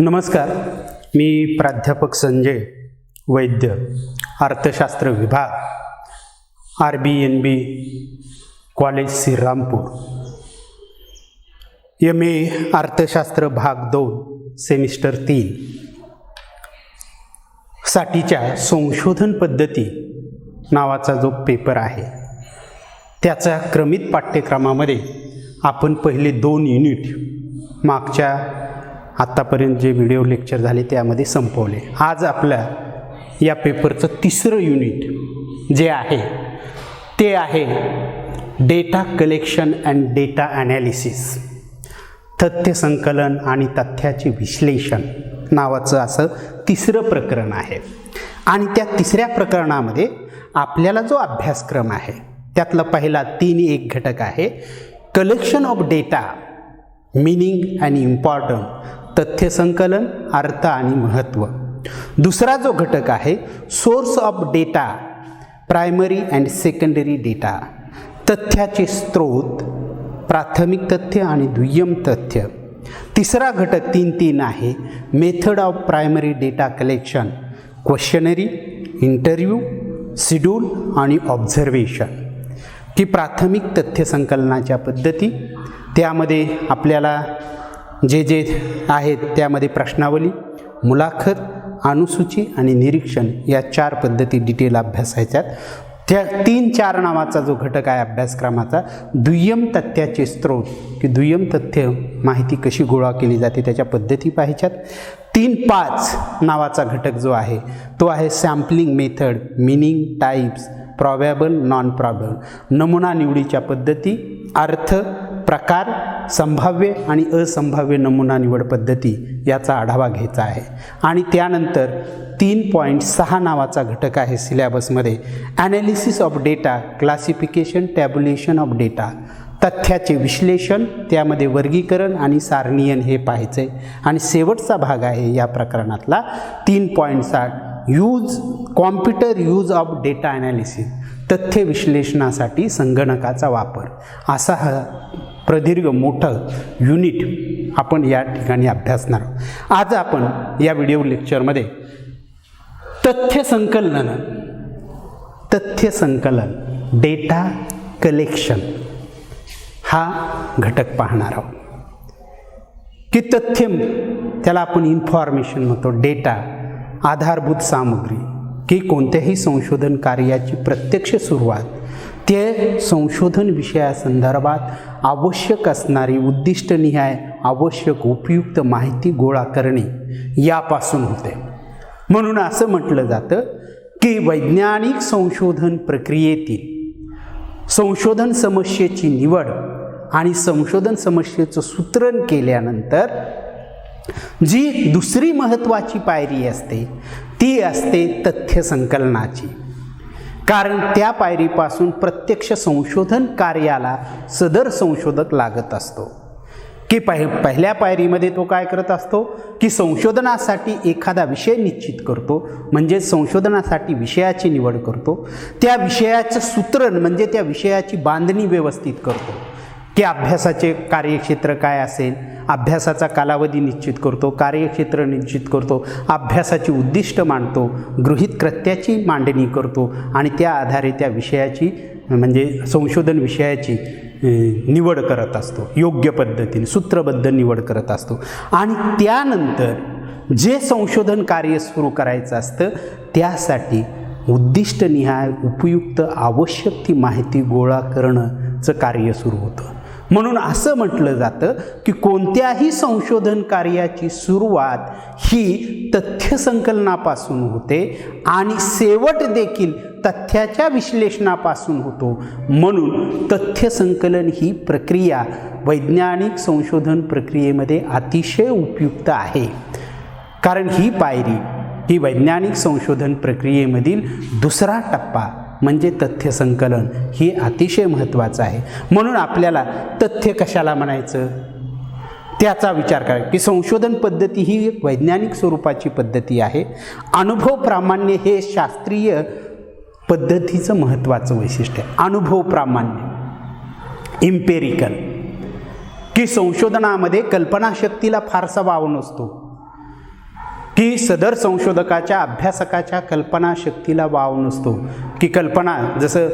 नमस्कार, मी प्राध्यापक संजय वैद्य, अर्थशास्त्र विभाग, RBNB कॉलेज श्रीरामपूर, MA अर्थशास्त्र भाग 2 सेमिस्टर 3 साठीच्या संशोधन पद्धती नावाचा जो पेपर आहे त्याच्या क्रमित पाठ्यक्रमामध्ये आपण पहिले 2 युनिट मागच्या आत्तापर्यंत जे व्हिडिओ लेक्चर झाले त्यामध्ये संपवले. आज आपल्या या पेपरचं 3रं युनिट जे आहे ते आहे data collection and data analysis, तथ्य संकलन आणि तथ्याचे विश्लेषण नावाचं असं 3रं प्रकरण आहे. आणि त्या 3ऱ्या प्रकरणामध्ये आपल्याला जो अभ्यासक्रम आहे त्यातला पहिला 3 घटक आहे कलेक्शन ऑफ डेटा, मीनिंग आणि इम्पॉर्टंट, तथ्य संकलन, अर्थ आणि महत्त्व. दुसरा जो घटक आहे source of data, primary and secondary data, तथ्याचे स्रोत, प्राथमिक तथ्य आणि दुय्यम तथ्य. तिसरा घटक 3 आहे method of primary data collection, questionnaire, interview, schedule आणि ऑब्झर्वेशन. की प्राथमिक तथ्य संकलनाच्या पद्धती, त्यामध्ये आपल्याला जे आहेत त्यामध्ये प्रश्नावली, मुलाखत, अनुसूची आणि निरीक्षण या 4 पद्धती डिटेल अभ्यासायच्यात. त्या 3-4 नावाचा जो घटक आहे अभ्यासक्रमाचा, दुय्यम तथ्याचे स्रोत की दुय्यम तथ्य माहिती कशी गोळा केली जाते त्याच्या पद्धती पाहायच्यात. 3-5 नावाचा घटक जो आहे तो आहे sampling method, meaning, types, probable, non probable, नमुना निवडीच्या पद्धती, अर्थ, प्रकार, संभाव्य आणि असंभाव्य नमुना निवड पद्धती याचा आढावा घ्यायचा आहे. आणि त्यानंतर 3.6 नावाचा घटक आहे सिलेबसमध्ये analysis of data, classification, tabulation of data, तथ्याचे विश्लेषण, त्यामध्ये वर्गीकरण आणि सारणीयन हे पाहायचे. आणि शेवटचा भाग आहे या प्रकरणातला 3.7 computer use of data analysis, तथ्य विश्लेषणासाठी संगणकाचा वापर. असा हा प्रदीर्घ मोठं युनिट आपण या ठिकाणी अभ्यासणार आहोत. आज आपण या व्हिडिओ लेक्चरमध्ये तथ्य संकलन, डेटा कलेक्शन हा घटक पाहणार आहोत. की तथ्य त्याला आपण इन्फॉर्मेशन म्हणतो, डेटा आधारभूत सामग्री, की कोणत्याही संशोधन कार्याची प्रत्यक्ष सुरुवात ते संशोधन विषयासंदर्भात आवश्यक असणारी उद्दिष्टनिहाय आवश्यक उपयुक्त माहिती गोळा करणे यापासून होते. म्हणून असं म्हटलं जातं की वैज्ञानिक संशोधन प्रक्रियेतील संशोधन समस्येची निवड आणि संशोधन समस्येचं सूत्रण केल्यानंतर जी दुसरी महत्त्वाची पायरी असते ती असते तथ्य संकलनाची. कारण त्या पायरीपासून प्रत्यक्ष संशोधन कार्याला सदर संशोधक लागत असतो. की पहिल्या पायरीमध्ये तो काय करत असतो की संशोधनासाठी एखादा विषय निश्चित करतो, म्हणजे संशोधनासाठी विषयाची निवड करतो, त्या विषयाचं सूत्रण म्हणजे त्या विषयाची बांधणी व्यवस्थित करतो, की अभ्यासाचे कार्यक्षेत्र काय असेल, अभ्यासाचा कालावधी निश्चित करतो, कार्यक्षेत्र निश्चित करतो, अभ्यासाची उद्दिष्ट मांडतो, गृहीत कृत्याची मांडणी करतो आणि त्या आधारे त्या विषयाची म्हणजे संशोधन विषयाची निवड करत असतो, योग्य पद्धतीने सूत्रबद्ध निवड करत असतो. आणि त्यानंतर जे संशोधन कार्य सुरू करायचं असतं त्यासाठी उद्दिष्टनिहाय उपयुक्त आवश्यक ती माहिती गोळा करणंचं कार्य सुरू होतं. म्हणून असं म्हटलं जातं की कोणत्याही संशोधन कार्याची सुरुवात ही तथ्य संकलनापासून होते आणि शेवट देखील तथ्याच्या विश्लेषणापासून होतो. म्हणून तथ्य संकलन ही प्रक्रिया वैज्ञानिक संशोधन प्रक्रियेमध्ये अतिशय उपयुक्त आहे. कारण ही पायरी ही वैज्ञानिक संशोधन प्रक्रियेमधील दुसरा टप्पा म्हणजे तथ्य संकलन ही अतिशय महत्त्वाचं आहे. म्हणून आपल्याला तथ्य कशाला म्हणायचं त्याचा विचार करा की संशोधन पद्धती ही एक वैज्ञानिक स्वरूपाची पद्धती आहे. अनुभव प्रामाण्य हे शास्त्रीय पद्धतीचं महत्त्वाचं वैशिष्ट्य आहे. अनुभव प्रामाण्य, इम्पेरिकल, की संशोधनामध्ये कल्पनाशक्तीला फारसा वाव नसतो. की सदर संशोधकाच्या अभ्यासकाच्या कल्पनाशक्तीला वाव नसतो, की कल्पना जसं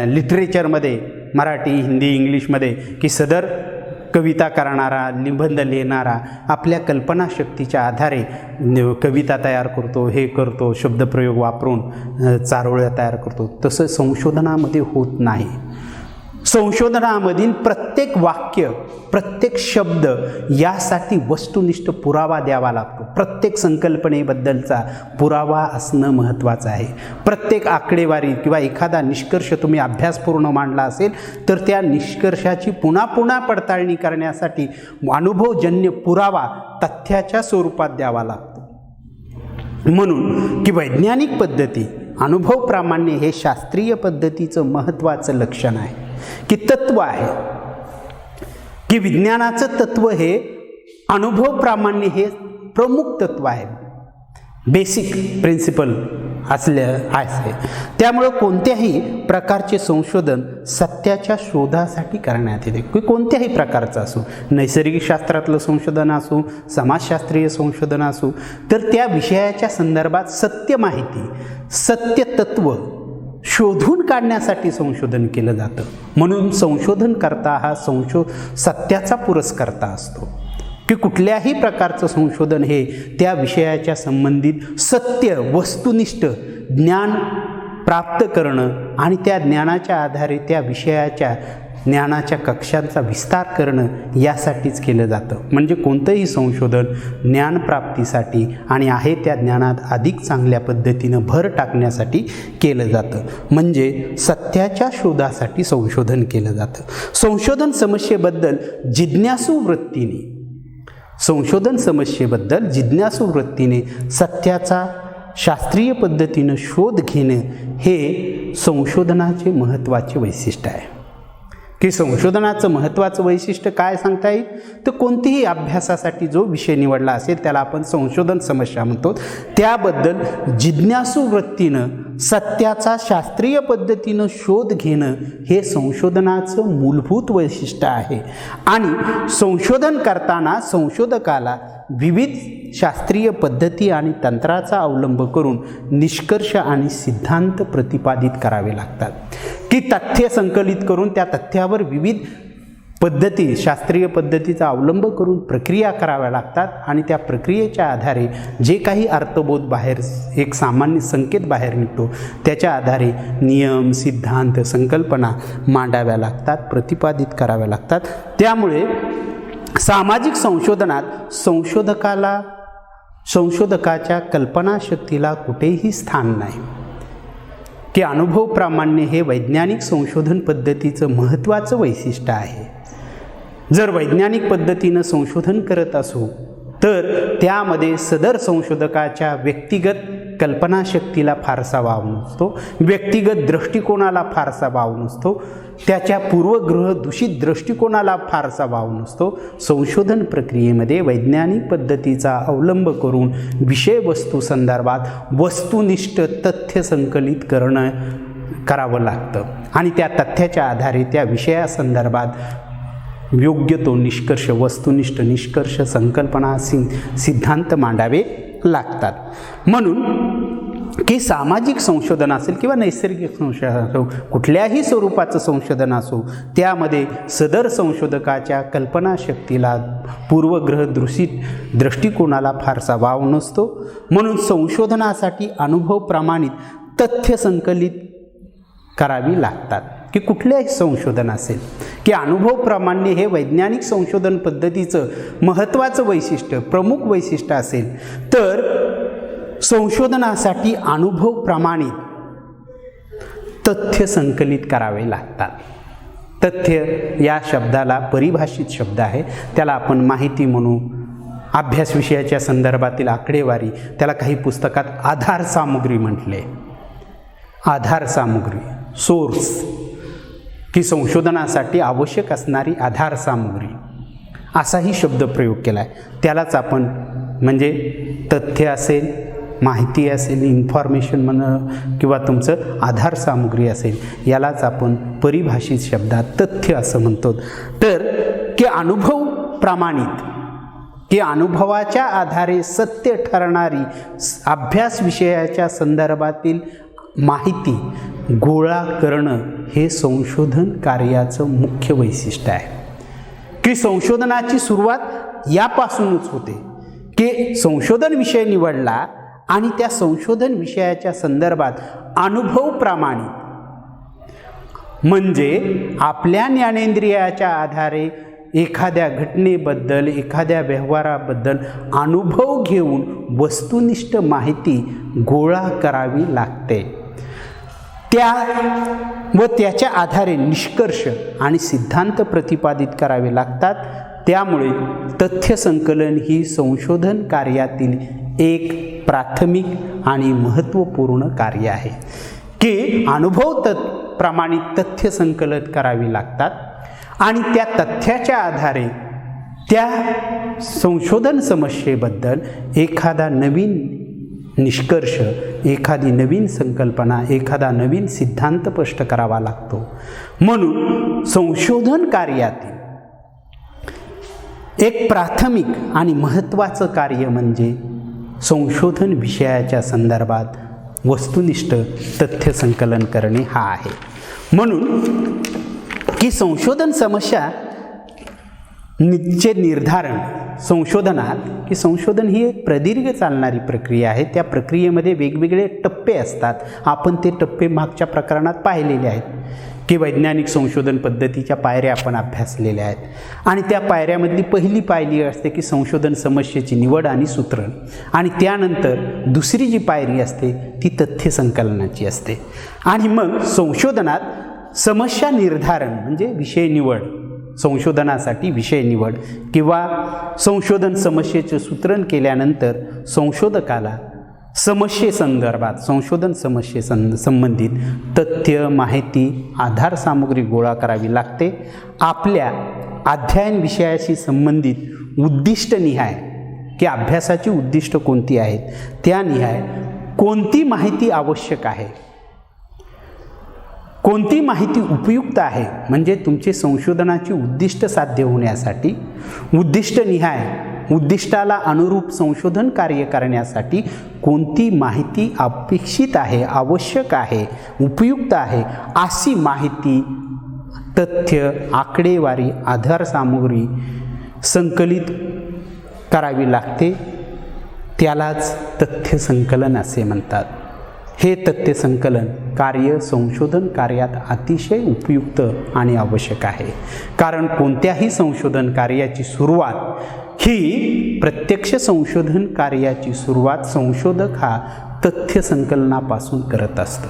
लिटरेचरमध्ये मराठी हिंदी इंग्लिशमध्ये की सदर कविता करणारा निबंध लिहिणारा आपल्या कल्पनाशक्तीच्या आधारे कविता तयार करतो, हे करतो, शब्दप्रयोग वापरून चारोळ्या तयार करतो, तसं संशोधनामध्ये होत नाही. संशोधनामधील प्रत्येक वाक्य प्रत्येक शब्द यासाठी वस्तुनिष्ठ पुरावा द्यावा लागतो. प्रत्येक संकल्पनेबद्दलचा पुरावा असणं महत्त्वाचं आहे. प्रत्येक आकडेवारी किंवा एखादा निष्कर्ष तुम्ही अभ्यासपूर्ण मांडला असेल तर त्या निष्कर्षाची पुन्हा पुन्हा पडताळणी करण्यासाठी अनुभवजन्य पुरावा तथ्याच्या स्वरूपात द्यावा लागतो. म्हणून की वैज्ञानिक पद्धती अनुभव प्रामाण्य हे शास्त्रीय पद्धतीचं महत्त्वाचं लक्षण आहे, की तत्व आहे, की विज्ञानाचं तत्व हे अनुभव प्रामाण्य हे प्रमुख तत्व आहे, बेसिक प्रिन्सिपल आहे. त्यामुळं कोणत्याही प्रकारचे संशोधन सत्याच्या शोधासाठी करण्यात येते, की कोणत्याही प्रकारचं असो, नैसर्गिक शास्त्रातलं संशोधन असो, समाजशास्त्रीय संशोधन असो, तर त्या विषयाच्या संदर्भात सत्य माहिती सत्य तत्व शोधून काढण्यासाठी संशोधन केलं जातं. म्हणून संशोधनकर्ता हा सत्याचा पुरस्कर्ता असतो, की कुठल्याही प्रकारचं संशोधन हे त्या विषयाच्या संबंधित सत्य वस्तुनिष्ठ ज्ञान प्राप्त करणं आणि त्या ज्ञानाच्या आधारे त्या विषयाच्या ज्ञानाच्या कक्षांचा विस्तार करणं यासाठीच केलं जातं. म्हणजे कोणतंही संशोधन ज्ञानप्राप्तीसाठी आणि आहे त्या ज्ञानात अधिक चांगल्या पद्धतीनं भर टाकण्यासाठी केलं जातं. म्हणजे सत्याच्या शोधासाठी संशोधन केलं जातं. संशोधन समस्येबद्दल जिज्ञासू वृत्तीने सत्याचा शास्त्रीय पद्धतीनं शोध घेणं हे संशोधनाचे महत्त्वाचे वैशिष्ट्य आहे. की संशोधनाचं महत्त्वाचं वैशिष्ट्य काय सांगता येईल, तर कोणतीही अभ्यासासाठी जो विषय निवडला असेल त्याला आपण संशोधन समस्या म्हणतो. त्याबद्दल जिज्ञासू वृत्तीनं सत्याचा शास्त्रीय पद्धतीनं शोध घेणं हे संशोधनाचं मूलभूत वैशिष्ट्य आहे. आणि संशोधन करताना संशोधकाला विविध शास्त्रीय पद्धती आणि तंत्राचा अवलंब करून निष्कर्ष आणि सिद्धांत प्रतिपादित करावे लागतात, की तथ्य संकलित करून त्या तथ्यावर विविध पद्धती शास्त्रीय पद्धतीचा अवलंब करून प्रक्रिया कराव्या लागतात. आणि त्या प्रक्रियेच्या आधारे जे काही अर्थबोध बाहेर एक सामान्य संकेत बाहेर निघतो त्याच्या आधारे नियम सिद्धांत संकल्पना मांडाव्या लागतात, प्रतिपादित कराव्या लागतात. त्यामुळे सामाजिक संशोधनात संशोधकाच्या कल्पनाशक्तीला कुठेही स्थान नाही, की अनुभव प्रामाण्य हे वैज्ञानिक संशोधन पद्धतीचं महत्त्वाचं वैशिष्ट्य आहे. जर वैज्ञानिक पद्धतीनं संशोधन करत असू तर त्यामध्ये सदर संशोधकाच्या व्यक्तिगत कल्पनाशक्तीला फारसा वाव नसतो, व्यक्तिगत दृष्टिकोनाला फारसा वाव नसतो, त्याच्या पूर्वग्रह दूषित दृष्टिकोनाला फारसा वाव नसतो. संशोधन प्रक्रियेमध्ये वैज्ञानिक पद्धतीचा अवलंब करून विषयवस्तू संदर्भात वस्तुनिष्ठ तथ्य संकलित करावं लागतं आणि त्या तथ्याच्या आधारे त्या विषयासंदर्भात योग्य तो निष्कर्ष वस्तुनिष्ठ निष्कर्ष संकल्पना सिद्धांत मांडावे लागतात. म्हणून की सामाजिक संशोधन असेल किंवा नैसर्गिक संशोधन असो, कुठल्याही स्वरूपाचं संशोधन असो, त्यामध्ये सदर संशोधकाच्या कल्पनाशक्तीला पूर्वग्रह दूषित दृष्टिकोनाला फारसा वाव नसतो. म्हणून संशोधनासाठी अनुभव प्रमाणित तथ्य संकलित करावी लागतात, की कुठल्याही संशोधन असेल, की अनुभव प्रामाण्य हे वैज्ञानिक संशोधन पद्धतीचं महत्त्वाचं वैशिष्ट्य प्रमुख वैशिष्ट्य असेल तर संशोधनासाठी अनुभव प्रमाणित तथ्य संकलित करावे लागतात. तथ्य या शब्दाला परिभाषित शब्द आहे, त्याला आपण माहिती म्हणू, अभ्यास विषयाच्या संदर्भातील आकडेवारी, त्याला काही पुस्तकात आधार सामुग्री म्हटले. आधार सामुग्री सोर्स, की संशोधनासाठी आवश्यक असणारी आधार सामुग्री असाही शब्द प्रयोग केला आहे. त्यालाच आपण म्हणजे तथ्य असेल माहिती असेल इन्फॉर्मेशन किंवा तुमचं आधार सामुग्री असेल यालाच आपण परिभाषित शब्दात तथ्य असं म्हणतो. तर की अनुभव प्रमाणित की अनुभवाच्या आधारे सत्य ठरणारी अभ्यास विषयाच्या संदर्भातील माहिती गोळा करणं हे संशोधन कार्याचं मुख्य वैशिष्ट्य आहे. की संशोधनाची सुरुवात यापासूनच होते की संशोधन विषय निवडला आणि त्या संशोधन विषयाच्या संदर्भात अनुभव प्रामाणिक म्हणजे आपल्या ज्ञानेंद्रियाच्या आधारे एखाद्या घटनेबद्दल एखाद्या व्यवहाराबद्दल अनुभव घेऊन वस्तुनिष्ठ माहिती गोळा करावी लागते. त्याच्या आधारे निष्कर्ष आणि सिद्धांत प्रतिपादित करावे लागतात. त्यामुळे तथ्य संकलन ही संशोधन कार्यातील एक प्राथमिक आणि महत्त्वपूर्ण कार्य आहे की अनुभव प्रमाणित तथ्य संकलित करावी लागतात आणि त्या तथ्याच्या आधारे त्या संशोधन समस्येबद्दल एखादा नवीन निष्कर्ष, एखादी नवीन संकल्पना, एखादा नवीन सिद्धांत स्पष्ट करावा लागतो. म्हणून संशोधन कार्यातील एक प्राथमिक आणि महत्त्वाचं कार्य म्हणजे संशोधन विषयाच्या संदर्भात वस्तुनिष्ठ तथ्य संकलन करणे हा आहे. म्हणून की संशोधन समस्या चे निर्धारण संशोधनात की संशोधन ही एक प्रदीर्घ चालणारी प्रक्रिया आहे. त्या प्रक्रियेमध्ये वेगवेगळे टप्पे असतात. आपण ते टप्पे मागच्या प्रकरणात पाहिलेले आहेत की वैज्ञानिक संशोधन पद्धतीच्या पायऱ्या आपण अभ्यासलेल्या आहेत आणि त्या पायऱ्यामधली पहिली पायरी असते की संशोधन समस्येची निवड आणि सूत्रण आणि त्यानंतर दुसरी जी पायरी असते ती तथ्य संकलनाची असते. आणि मग संशोधनात समस्या निर्धारण म्हणजे विषय निवड, संशोधनासाठी विषय निवड किंवा संशोधन समस्येचे सूत्रण केल्यानंतर संशोधकाला समस्येसंदर्भात संशोधन समस्येसंबंधित तथ्य, माहिती, आधारसामुग्री गोळा करावी लागते. आपल्या अध्ययन विषयाशी संबंधित उद्दिष्टनिहाय की अभ्यासाची उद्दिष्ट कोणती आहेत त्यानिहाय कोणती माहिती आवश्यक आहे, कोणती माहिती उपयुक्त आहे म्हणजे तुमचे संशोधनाची उद्दिष्ट साध्य होण्यासाठी उद्दिष्टनिहाय उद्दिष्टाला अनुरूप संशोधन कार्य करण्यासाठी कोणती माहिती अपेक्षित आहे, आवश्यक आहे, उपयुक्त आहे अशी माहिती, तथ्य, आकडेवारी, आधारसामुग्री संकलित करावी लागते. त्यालाच तथ्य संकलन असे म्हणतात. हे तथ्य संकलन कार्य संशोधन कार्यात अतिशय उपयुक्त आणि आवश्यक आहे. कारण कोणत्याही संशोधन कार्याची सुरुवात ही प्रत्यक्ष संशोधन कार्याची सुरुवात संशोधक हा तथ्य संकलनापासून करत असतो.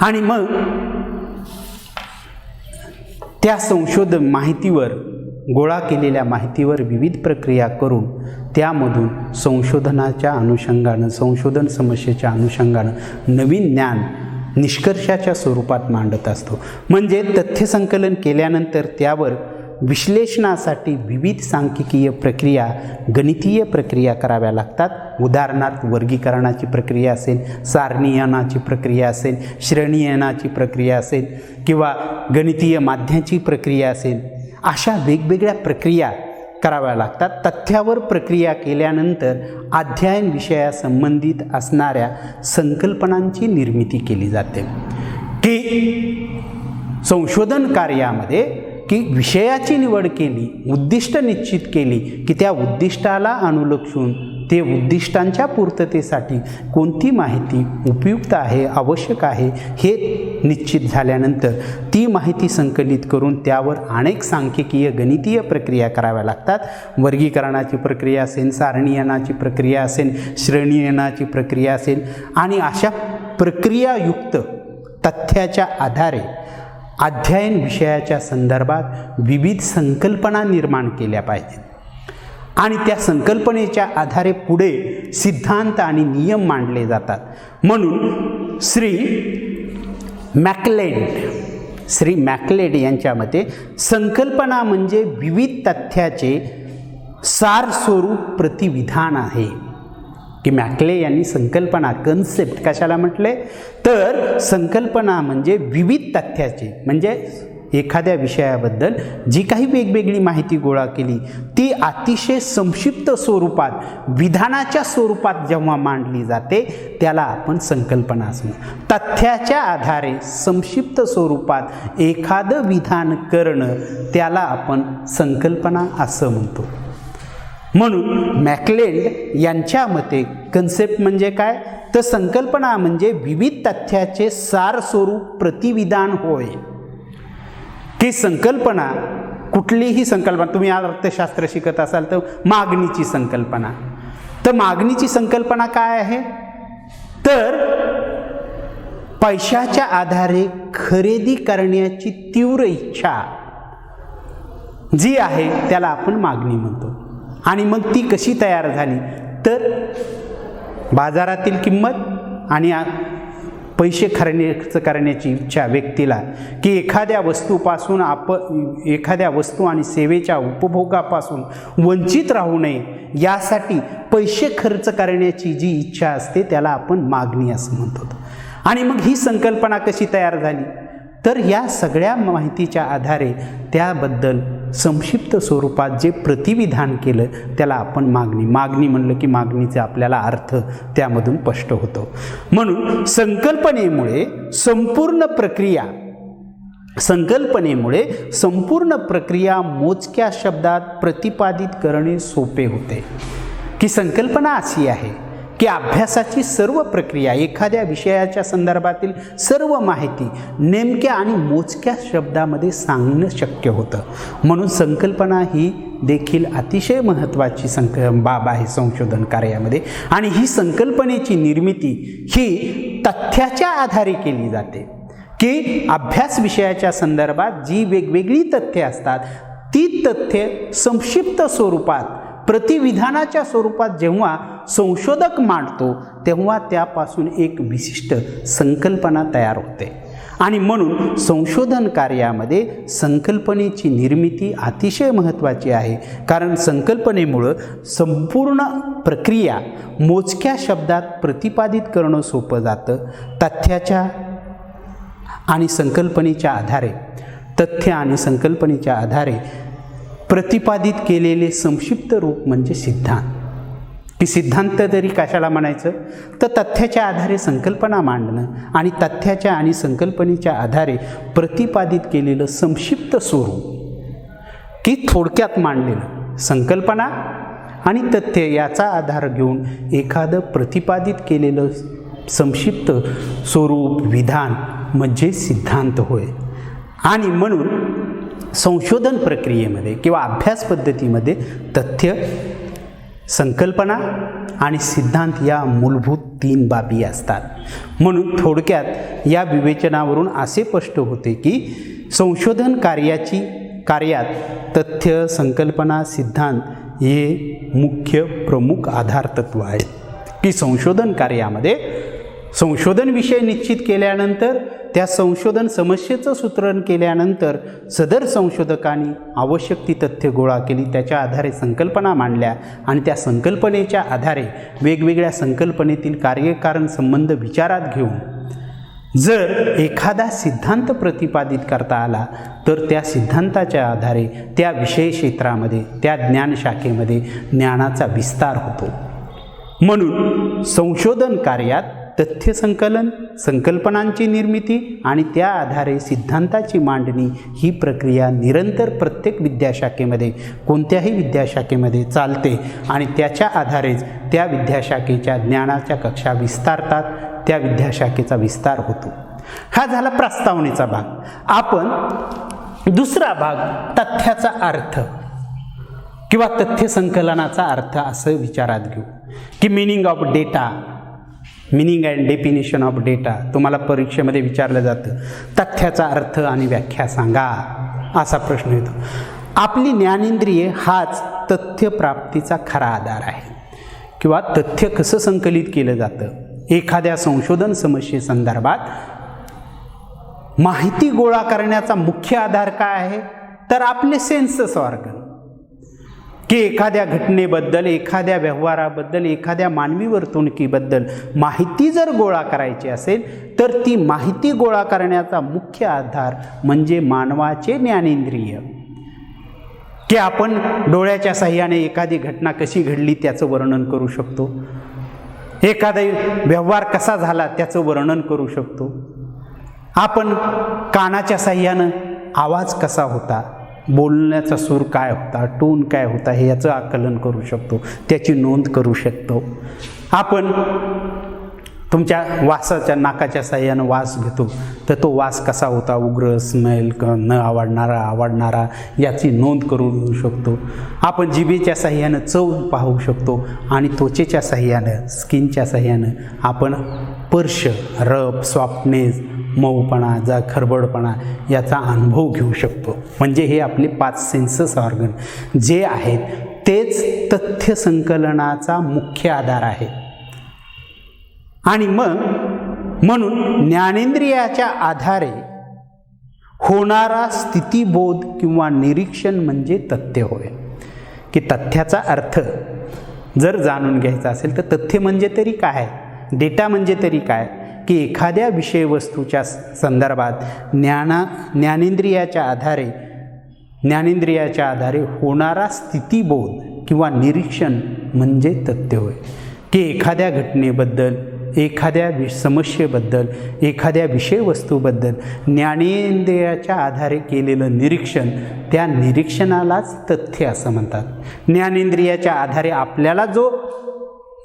आणि मग त्या संशोधन माहितीवर गोळा केलेल्या माहितीवर विविध प्रक्रिया करून त्यामधून संशोधनाच्या अनुषंगानं संशोधन समस्येच्या अनुषंगानं नवीन ज्ञान निष्कर्षाच्या स्वरूपात मांडत असतो. म्हणजे तथ्य संकलन केल्यानंतर त्यावर विश्लेषणासाठी विविध सांख्यिकीय प्रक्रिया, गणितीय प्रक्रिया कराव्या लागतात. उदाहरणार्थ वर्गीकरणाची प्रक्रिया असेल, सारणीयनाची प्रक्रिया असेल, श्रेणीयनाची प्रक्रिया असेल किंवा गणितीय माध्याची प्रक्रिया असेल, अशा वेगवेगळ्या प्रक्रिया कराव्या लागतात. तथ्यावर प्रक्रिया केल्यानंतर अध्ययन विषयासंबंधित असणाऱ्या संकल्पनांची निर्मिती केली जाते. की संशोधन कार्यामध्ये की विषयाची निवड केली, उद्दिष्ट निश्चित केली की त्या उद्दिष्टाला अनुलक्षून ते उद्दिष्टांच्या पूर्ततेसाठी कोणती माहिती उपयुक्त आहे, आवश्यक आहे हे निश्चित झाल्यानंतर ती माहिती संकलित करून त्यावर अनेक सांख्यिकीय गणितीय प्रक्रिया कराव्या लागतात. वर्गीकरणाची प्रक्रिया असेल, सारणीयनाची प्रक्रिया असेल, श्रेणीयनाची प्रक्रिया असेल आणि अशा प्रक्रियायुक्त तथ्याच्या आधारे अध्ययन विषयाच्या संदर्भात विविध संकल्पना निर्माण केल्या पाहिजेत आणि त्या संकल्पनेच्या आधारे पुढे सिद्धांत आणि नियम मांडले जातात. म्हणून श्री मॅकलेड यांच्या मते संकल्पना म्हणजे विविध तथ्याचे सार स्वरूप प्रतिविधान आहे. की मॅकले यांनी संकल्पना कन्सेप्ट कशाला म्हटले तर संकल्पना म्हणजे विविध तथ्याचे म्हणजे एखाद्या विषयाबद्दल जी काही वेगवेगळी माहिती गोळा केली ती अतिशय संक्षिप्त स्वरूपात विधानाच्या स्वरूपात जेव्हा मांडली जाते त्याला आपण संकल्पना असं म्हणतो. तथ्याच्या आधारे संक्षिप्त स्वरूपात एखादं विधान करणं त्याला आपण संकल्पना असं म्हणतो. म्हणून मॅकलेंड यांच्या मते कन्सेप्ट म्हणजे काय, तर संकल्पना म्हणजे विविध तथ्याचे सार स्वरूप प्रतिविधान होय. की संकल्पना, कुठलीही संकल्पना, तुम्ही अर्थशास्त्र शिकत असाल तर मागणीची संकल्पना, तर मागणीची संकल्पना काय आहे, तर पैशाच्या आधारे खरेदी करण्याची तीव्र इच्छा जी आहे त्याला आपण मागणी म्हणतो. आणि मग ती कशी तयार झाली, तर बाजारातील किंमत आणि पैसे खर्च करण्याची इच्छा व्यक्तीला, की एखाद्या वस्तू आणि सेवेच्या उपभोगापासून वंचित राहू नये यासाठी पैसे खर्च करण्याची जी इच्छा असते त्याला आपण मागणी असं म्हणतो. आणि मग ही संकल्पना कशी तयार झाली, तर या सगळ्या माहितीच्या आधारे त्याबद्दल संक्षिप्त स्वरूपात जे प्रतिविधान केलं त्याला आपण मागणी म्हणलं की मागणीचा आपल्याला अर्थ त्यामधून स्पष्ट होतो. म्हणून संकल्पनेमुळे संपूर्ण प्रक्रिया मोजक्या शब्दात प्रतिपादित करणे सोपे होते. की संकल्पना अशी आहे की अभ्यासाची सर्व प्रक्रिया, एखाद्या विषयाच्या संदर्भातील सर्व माहिती नेमक्या आणि मोजक्या शब्दामध्ये सांगणं शक्य होतं. म्हणून संकल्पना ही देखील अतिशय महत्त्वाची बाब आहे संशोधन कार्यामध्ये. आणि ही संकल्पनेची निर्मिती ही तथ्याच्या आधारे केली जाते. की अभ्यास विषयाच्या संदर्भात जी वेगवेगळी तथ्ये असतात ती तथ्ये संक्षिप्त स्वरूपात प्रतिविधानाच्या स्वरूपात जेव्हा संशोधक मांडतो तेव्हा त्यापासून एक विशिष्ट संकल्पना तयार होते. आणि म्हणून संशोधन कार्यामध्ये संकल्पनेची निर्मिती अतिशय महत्त्वाची आहे. कारण संकल्पनेमुळं संपूर्ण प्रक्रिया मोजक्या शब्दात प्रतिपादित करणं सोपं जातं. तथ्य आणि संकल्पनेच्या आधारे प्रतिपादित केलेले संक्षिप्त रूप म्हणजे सिद्धांत. की सिद्धांत तरी कशाला म्हणायचं, तर तथ्याच्या आधारे संकल्पना मांडणं आणि तथ्याच्या आणि संकल्पनेच्या आधारे प्रतिपादित केलेलं संक्षिप्त स्वरूप की थोडक्यात मांडलेलं संकल्पना आणि तथ्य याचा आधार घेऊन एखादं प्रतिपादित केलेलं संक्षिप्त स्वरूप विधान म्हणजे सिद्धांत होय. आणि म्हणून संशोधन प्रक्रियेमध्ये किंवा अभ्यास पद्धतीमध्ये तथ्य, संकल्पना आणि सिद्धांत या मूलभूत 3 बाबी असतात. म्हणून थोडक्यात या विवेचनावरून असे स्पष्ट होते की संशोधन कार्यात तथ्य, संकल्पना, सिद्धांत हे मुख्य प्रमुख आधार तत्व आहेत. की संशोधन कार्यामध्ये संशोधन विषय निश्चित केल्यानंतर त्या संशोधन समस्येचं सूत्रण केल्यानंतर सदर संशोधकांनी आवश्यक ती तथ्य गोळा केली, त्याच्या आधारे संकल्पना मांडल्या आणि त्या संकल्पनेच्या आधारे वेगवेगळ्या संकल्पनेतील कार्यकारण संबंध विचारात घेऊन जर एखादा सिद्धांत प्रतिपादित करता आला तर त्या सिद्धांताच्या आधारे त्या विषय क्षेत्रामध्ये, त्या ज्ञानशाखेमध्ये ज्ञानाचा विस्तार होतो. म्हणून संशोधन कार्यात तथ्य संकलन, संकल्पनांची निर्मिती आणि त्या आधारे सिद्धांताची मांडणी ही प्रक्रिया निरंतर प्रत्येक विद्याशाखेमध्ये, कोणत्याही विद्याशाखेमध्ये चालते आणि त्याच्या आधारेच त्या विद्याशाखेच्या ज्ञानाच्या कक्षा विस्तारतात, त्या विद्याशाखेचा विस्तार होतो. हा झाला प्रस्तावनेचा भाग. आपण दुसरा भाग तथ्याचा अर्थ किंवा तथ्य संकलनाचा अर्थ असं विचारात घेऊ. की meaning of data, meaning and definition of data तुम्हाला परीक्षेमध्ये विचारलं जातं. तथ्याचा अर्थ आणि व्याख्या सांगा असा प्रश्न येतो. आपली ज्ञानेंद्रिय हाच तथ्य प्राप्तीचा खरा आधार आहे. किंवा तथ्य कसं संकलित केलं जातं, एखाद्या संशोधन समस्येसंदर्भात माहिती गोळा करण्याचा मुख्य आधार काय आहे, तर आपले सेन्सस ऑर्गन. की एखाद्या घटनेबद्दल, एखाद्या व्यवहाराबद्दल, एखाद्या मानवी वर्तणुकीबद्दल माहिती जर गोळा करायची असेल तर ती माहिती गोळा करण्याचा मुख्य आधार म्हणजे मानवाचे ज्ञानेंद्रिय. की आपण डोळ्याच्या साहाय्याने एखादी घटना कशी घडली त्याचं वर्णन करू शकतो, एखादा व्यवहार कसा झाला त्याचं वर्णन करू शकतो. आपण कानाच्या साहाय्यानं आवाज कसा होता, बोलण्याचा सूर काय होता, टोन काय होता हे याचं आकलन करू शकतो, त्याची नोंद करू शकतो. आपण तुमच्या वासाच्या नाकाच्या साहाय्यानं वास घेतो तर तो वास कसा होता, उग्र, स्मेल, न आवडणारा, आवडणारा याची नोंद करू शकतो. आपण जिभेच्या साहाय्यानं चव पाहू शकतो आणि त्वचेच्या साहाय्यानं, स्किनच्या साहाय्यानं आपण स्पर्श, रब, सॉफ्टनेस, मऊपणा, जा खरबडपणा याचा अनुभव घेऊ शकतो. म्हणजे हे आपले 5 सेन्सस ऑर्गन जे आहेत तेच तथ्य संकलनाचा मुख्य आधार आहे. आणि म्हणून ज्ञानेंद्रियाच्या आधारे होणारा स्थितीबोध किंवा निरीक्षण म्हणजे तथ्य होय. की तथ्याचा अर्थ जर जाणून घ्यायचा असेल तर तथ्य म्हणजे तरी काय, डेटा म्हणजे तरी काय, की एखाद्या विषयवस्तूच्या संदर्भात ज्ञानेंद्रियाच्या आधारे होणारा स्थितीबोध किंवा निरीक्षण म्हणजे तथ्य होय. की एखाद्या घटनेबद्दल, एखाद्या समस्येबद्दल, एखाद्या विषयवस्तूबद्दल ज्ञानेंद्रियाच्या आधारे केलेलं निरीक्षण, त्या निरीक्षणालाच तथ्य असं म्हणतात. ज्ञानेंद्रियाच्या आधारे आपल्याला जो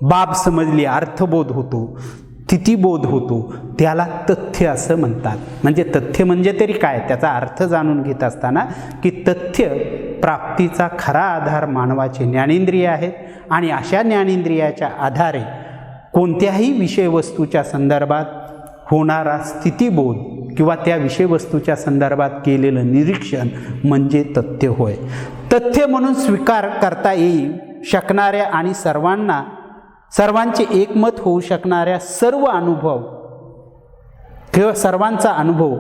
बाब समजली, अर्थबोध होतो, स्थितीबोध होतो, त्याला तथ्य असं म्हणतात. म्हणजे तथ्य म्हणजे तरी काय, त्याचा अर्थ जाणून घेत असताना की तथ्य प्राप्तीचा खरा आधार मानवाचे ज्ञानेंद्रिय आहेत आणि अशा ज्ञानेंद्रियाच्या आधारे कोणत्याही विषयवस्तूच्या संदर्भात होणारा स्थितीबोध किंवा त्या विषयवस्तूच्या संदर्भात केलेलं निरीक्षण म्हणजे तथ्य होय. तथ्य म्हणून स्वीकार करता येईल शकणाऱ्या आणि सर्वांचे एकमत होऊ शकणाऱ्या सर्व अनुभव किंवा सर्वांचा अनुभव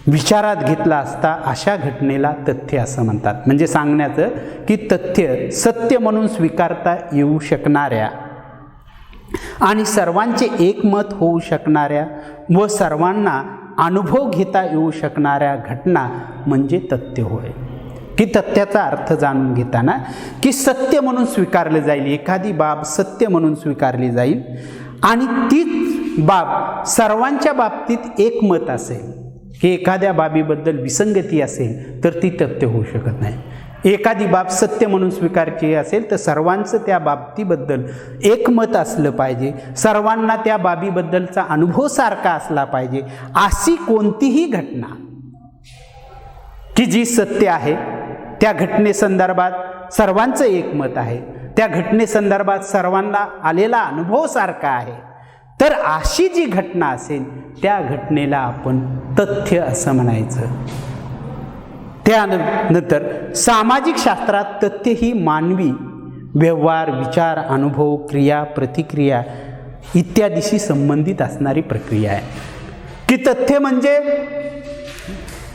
विचारात घेतला असता अशा घटनेला तथ्य असं म्हणतात. म्हणजे सांगण्याचं की तथ्य सत्य म्हणून स्वीकारता येऊ शकणाऱ्या आणि सर्वांचे एकमत होऊ शकणाऱ्या व सर्वांना अनुभव घेता येऊ शकणाऱ्या घटना म्हणजे तथ्य होय. की तथ्याचा अर्थ जाणून घेताना की सत्य म्हणून स्वीकारले जाईल, एखादी बाब सत्य म्हणून स्वीकारली जाईल आणि तीच बाब सर्वांच्या बाबतीत एकमत असेल. की एखाद्या बाबीबद्दल विसंगती असेल तर ती तथ्य होऊ शकत नाही. एखादी बाब सत्य म्हणून स्वीकारायची असेल तर सर्वांचं त्या बाबतीबद्दल एकमत असलं पाहिजे, सर्वांना त्या बाबीबद्दलचा अनुभव सारखा असला पाहिजे. अशी कोणतीही घटना की जी सत्य आहे, त्या घटनेसंदर्भात सर्वांचं एकमत आहे, त्या घटनेसंदर्भात सर्वांना आलेला अनुभव सारखा आहे, तर अशी जी घटना असेल त्या घटनेला आपण तथ्य असं म्हणायचं. त्यानंतर सामाजिक शास्त्रात तथ्य ही मानवी व्यवहार, विचार, अनुभव, क्रिया, प्रतिक्रिया इत्यादीशी संबंधित असणारी प्रक्रिया आहे. की तथ्य म्हणजे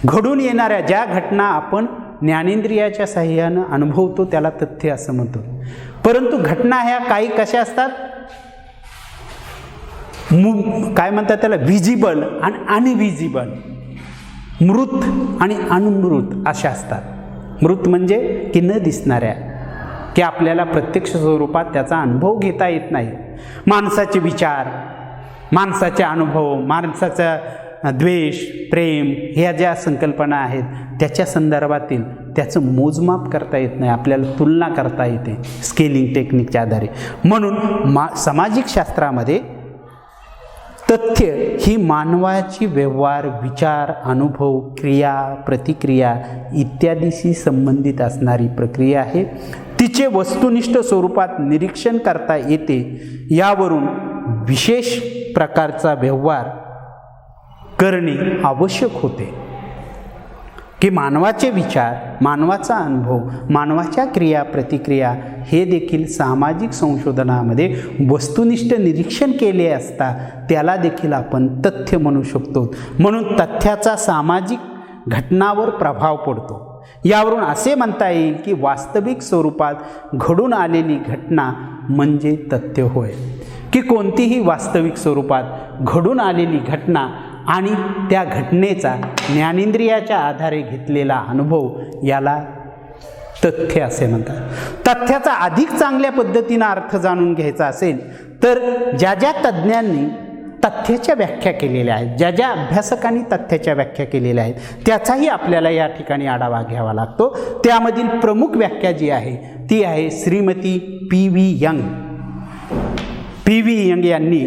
घडून येणाऱ्या ज्या घटना आपण ज्ञानेंद्रियाच्या साहाय्यानं अनुभवतो त्याला तथ्य असं म्हणतो. परंतु घटना ह्या काही कशा असतात, काय म्हणतात त्याला, व्हिजिबल आणि अनव्हिजिबल, मृत आणि अनमृत अशा असतात. मृत म्हणजे की न दिसणाऱ्या, की आपल्याला प्रत्यक्ष स्वरूपात त्याचा अनुभव घेता येत नाही. माणसाचे विचार, माणसाचे अनुभव, माणसाचा द्वेष, प्रेम ह्या ज्या संकल्पना आहेत त्याच्या संदर्भातील त्याचं मोजमाप करता येत नाही, आपल्याला तुलना करता येते स्केलिंग टेक्निकच्या आधारे. म्हणून सामाजिक शास्त्रामध्ये तथ्य ही मानवाची व्यवहार, विचार, अनुभव, क्रिया, प्रतिक्रिया इत्यादीशी संबंधित असणारी प्रक्रिया आहे. तिचे वस्तुनिष्ठ स्वरूपात निरीक्षण करता येते. यावरून विशेष प्रकारचा व्यवहार करणे आवश्यक होते. की मानवाचे विचार, मानवाचा अनुभव, मानवाच्या क्रिया, प्रतिक्रिया हे देखील सामाजिक संशोधनामध्ये वस्तुनिष्ठ निरीक्षण केले असता त्याला देखील आपण तथ्य म्हणू शकतो. म्हणून तथ्याचा सामाजिक घटनावर प्रभाव पडतो. यावरून असे म्हणता येईल की वास्तविक स्वरूपात घडून आलेली घटना म्हणजे तथ्य होय, की कोणतीही वास्तविक स्वरूपात घडून आलेली घटना आणि त्या घटनेचा ज्ञानेंद्रियाच्या आधारे घेतलेला अनुभव याला तथ्य असे म्हणतात। तथ्याचा अधिक चांगल्या पद्धतीनं अर्थ जाणून घ्यायचा असेल तर ज्या ज्या तज्ज्ञांनी तथ्याच्या व्याख्या केलेल्या आहेत, ज्या ज्या अभ्यासकांनी तथ्याच्या व्याख्या केलेल्या आहेत, त्याचाही आपल्याला या ठिकाणी आढावा घ्यावा लागतो। त्यामधील प्रमुख व्याख्या जी आहे ती आहे Shrimati P.V. Young. P.V. Young यांनी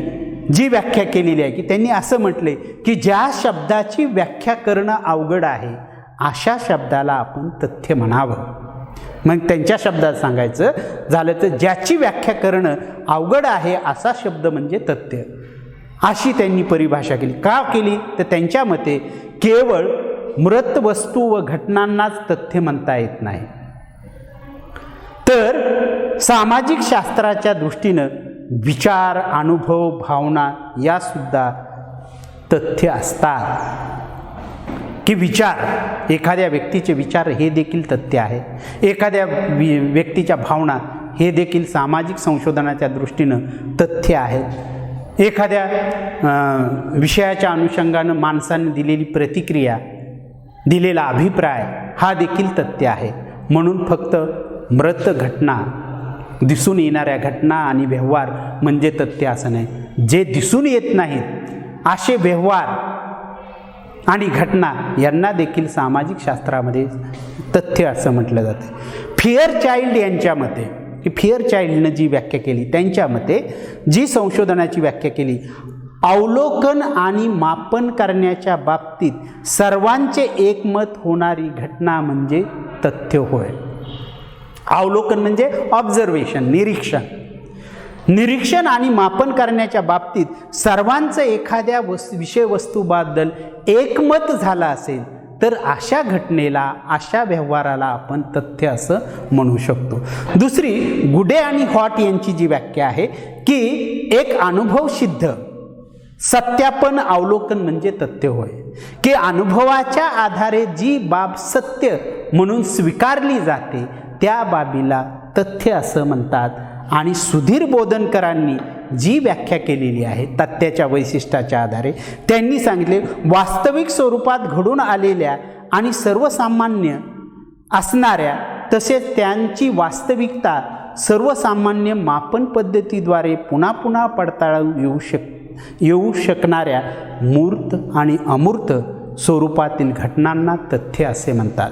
जी व्याख्या केलेली आहे की त्यांनी असं म्हटले की ज्या शब्दाची व्याख्या करणं अवघड आहे अशा शब्दाला आपण तथ्य म्हणावं। मग त्यांच्या शब्दात सांगायचं झालं तर ज्याची व्याख्या करणं अवघड आहे असा शब्द म्हणजे तथ्य, अशी त्यांनी परिभाषा केली। का केली तर त्यांच्या मते केवळ मृत वस्तू व घटनांनाच तथ्य म्हणता येत नाही, तर सामाजिक शास्त्राच्या दृष्टीनं विचार, अनुभव, भावना यासुद्धा तथ्य असतात। की विचार, एखाद्या व्यक्तीचे विचार हे देखील तथ्य आहे, एखाद्या व्यक्तीच्या भावना हे देखील सामाजिक संशोधनाच्या दृष्टीनं तथ्य आहे, एखाद्या विषयाच्या अनुषंगानं माणसाने दिलेली प्रतिक्रिया, दिलेला अभिप्राय हा देखील तथ्य आहे। म्हणून फक्त मृत घटना, दिसून येणाऱ्या घटना आणि व्यवहार म्हणजे तथ्य असं नाही, जे दिसून येत नाहीत असे व्यवहार आणि घटना यांना देखील सामाजिक शास्त्रामध्ये तथ्य असं म्हटलं जातं। फेअरचाइल्ड यांच्या मते, की फेअरचाइल्डनं जी व्याख्या केली त्यांच्या मते जी संशोधनाची व्याख्या केली, अवलोकन आणि मापन करण्याच्या बाबतीत सर्वांचे एकमत होणारी घटना म्हणजे तथ्य होय। अवलोकन म्हणजे ऑब्झर्वेशन, निरीक्षण, निरीक्षण आणि मापन करण्याच्या बाबतीत सर्वांचं एखाद्या विषय वस्तूबद्दल एकमत झालं असेल तर अशा घटनेला, अशा व्यवहाराला आपण तथ्य असं म्हणू शकतो। दुसरी गुडे आणि हॉट यांची जी व्याख्या आहे की एक अनुभव सिद्ध सत्यापन अवलोकन म्हणजे तथ्य होय, की अनुभवाच्या आधारे जी बाब सत्य म्हणून स्वीकारली जाते त्या बाबीला तथ्य असं म्हणतात। आणि सुधीर बोधनकरांनी जी व्याख्या केलेली आहे तथ्याच्या वैशिष्ट्याच्या आधारे, त्यांनी सांगितले वास्तविक स्वरूपात घडून आलेल्या आणि सर्वसामान्य असणाऱ्या तसेच त्यांची वास्तविकता सर्वसामान्य मापन पद्धतीद्वारे पुन्हा पुन्हा पडताळून येऊ शकणाऱ्या मूर्त आणि अमूर्त स्वरूपातील घटनांना तथ्य असे म्हणतात।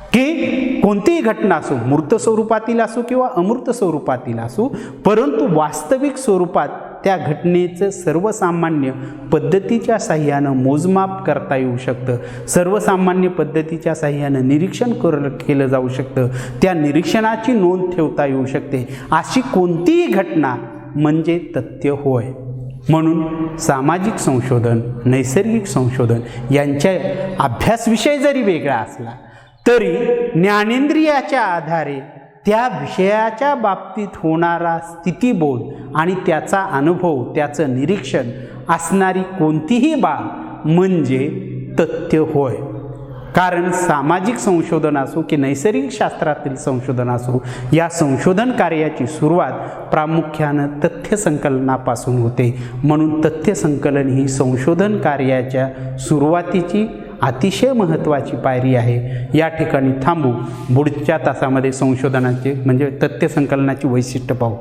की कोणतीही घटना असो, मूर्त स्वरूपातील असो किंवा अमूर्त स्वरूपातील असो, परंतु वास्तविक स्वरूपात त्या घटनेचं सर्वसामान्य पद्धतीच्या साह्यानं मोजमाप करता येऊ शकतं, सर्वसामान्य पद्धतीच्या साह्यानं निरीक्षण केलं जाऊ शकतं, त्या निरीक्षणाची नोंद ठेवता येऊ शकते, अशी कोणतीही घटना म्हणजे तथ्य होय। म्हणून सामाजिक संशोधन, नैसर्गिक संशोधन यांच्या अभ्यासविषय जरी वेगळा असला तरी ज्ञानेंद्रियाच्या आधारे त्या विषयाच्या बाबतीत होणारा स्थितीबोध आणि त्याचा अनुभव, त्याचं निरीक्षण असणारी कोणतीही बाब म्हणजे तथ्य होय। कारण सामाजिक संशोधन असो की नैसर्गिक शास्त्रातील संशोधन असो, या संशोधन कार्याची सुरुवात प्रामुख्यानं तथ्य संकलनापासून होते। म्हणून तथ्य संकलन ही संशोधन कार्याच्या सुरुवातीची अतिशय महत्त्वाची पायरी आहे। या ठिकाणी थांबू, पुढच्या तासामध्ये संशोधनाचे म्हणजे तथ्य संकलनाची वैशिष्ट्य पाहू।